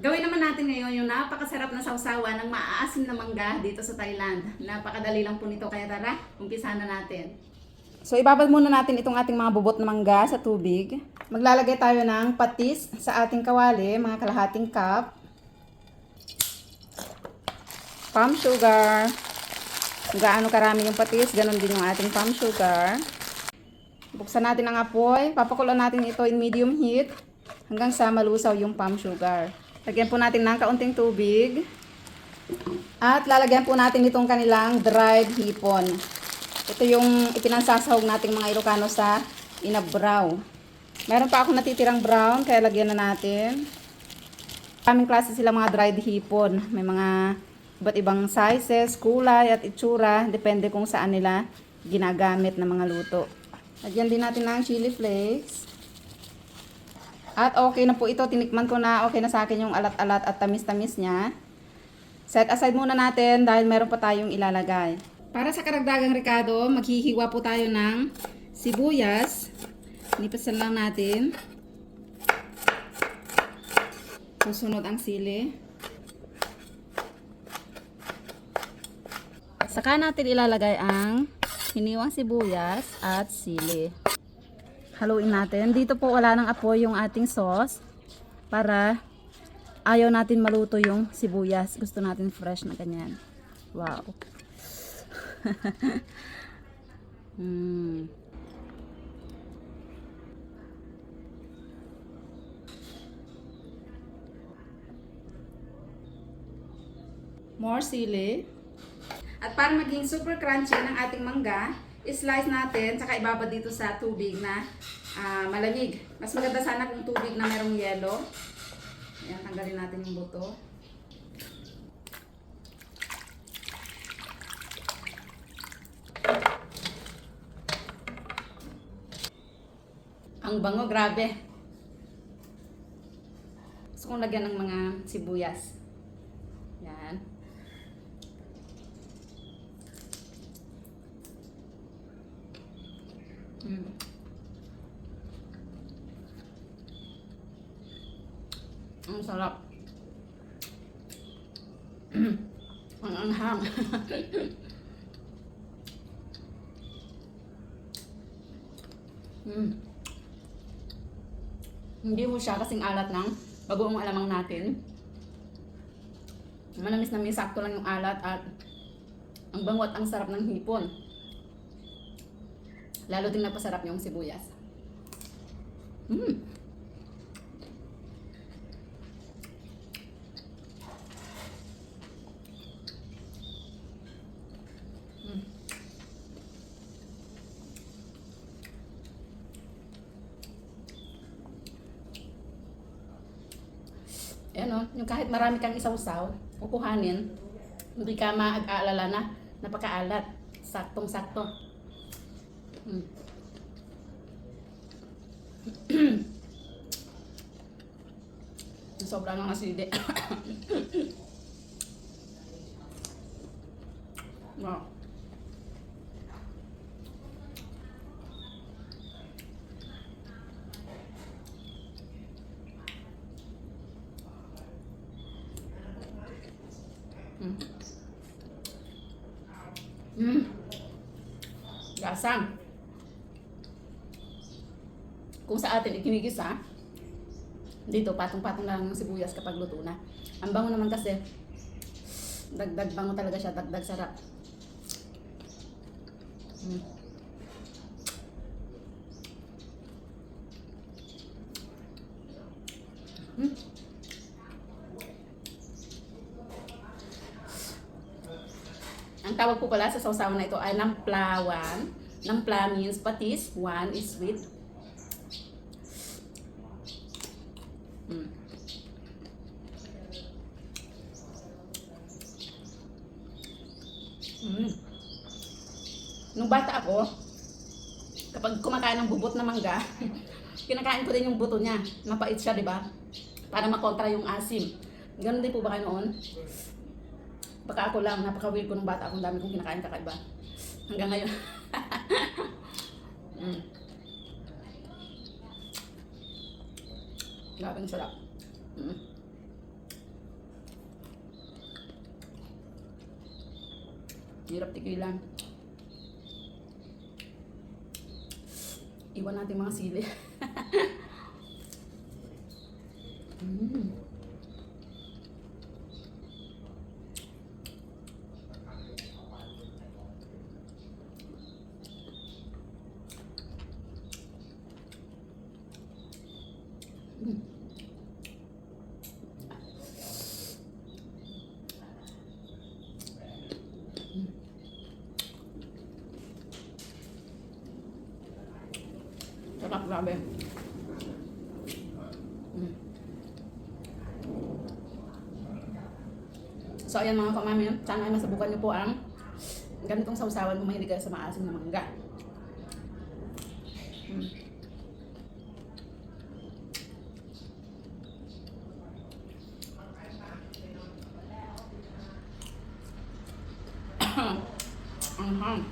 Gawin naman natin ngayon yung napakasarap na sausawan ng maaasim na mangga dito sa Thailand. Napakadali lang po nito, kaya tara, umpisahan na natin. So ibabad muna natin itong ating mga bubot na mangga sa tubig. Maglalagay tayo ng patis sa ating kawali, mga kalahating cup. Palm sugar. Kung gaano karami yung patis, ganun din yung ating palm sugar. Buksan natin ang apoy. Papakuloan natin ito in medium heat hanggang sa malusaw yung palm sugar. Lagyan po natin ng kaunting tubig. At lalagyan po natin itong kanilang dried hipon. Ito yung ipinansasahog nating mga Ilocano sa inabraw. Meron pa akong natitirang brown, kaya lagyan na natin. Kaming klase sila mga dried hipon. May mga iba't ibang sizes, kulay at itsura. Depende kung saan nila ginagamit na mga luto. Lagyan din natin ng chili flakes. At okay na po ito. Tinikman ko na, okay na sa akin yung alat-alat at tamis-tamis niya. Set aside muna natin dahil meron pa tayong ilalagay. Para sa karagdagang rekado, maghihiwa po tayo ng sibuyas. Nipasan lang natin. Susunod ang sili. Saka natin ilalagay ang hiniwang sibuyas at sili. Haluin natin. Dito po wala nang apoy yung ating sauce para ayaw natin maluto yung sibuyas. Gusto natin fresh na ganyan. Wow. More sili. At para maging super crunchy ng ating mangga, slice natin, tsaka ibabad dito sa tubig na malamig. Mas maganda sana kung tubig na merong yelo. Ayan, tanggalin natin yung buto. Ang bango, grabe. Gusto kong lagyan ng mga sibuyas. Yan. Ang sarap. Ang anghang. Hindi mo siya kasing alat ng bagoong alamang natin. Manamis na may sakto lang yung alat at ang bango at ang sarap ng hipon. Lalo din napasarap yung sibuyas. Ayan o, yung kahit marami kang isawsaw, kukuhanin, hindi ka mag-aalala na napakaalat. Saktong-sakto. Sobra ng aside. Wow. Lasang. Kung sa atin ikinigisa, dito patong-patong lang yung sibuyas kapag luto na. Ang bango naman kasi, dagdag bango talaga siya, dagdag sarap. Ang tawag po pala sa sausawan na ito ay namplawan. Nampla means patis, one is sweet. Nung bata ako, kapag kumakain ng bubot na mangga, kinakain ko din yung buto niya. Mapait siya, di ba? Para makontra yung asim. Ganun din po ba kayo noon? Baka ako lang, napaka-weird ko nung bata akong dami kong kinakain kakaiba. Hanggang ngayon. Grabe ang sarap. Hirap tikilan. Iwan natin mga sili. Mm. Mm. Sarap, grabe. Mm. So, ayan mga kamami, sana ay masabukan niyo po ang ganitong sausawan kung mahilig kayo sa maasim na mangga. Mm. Ang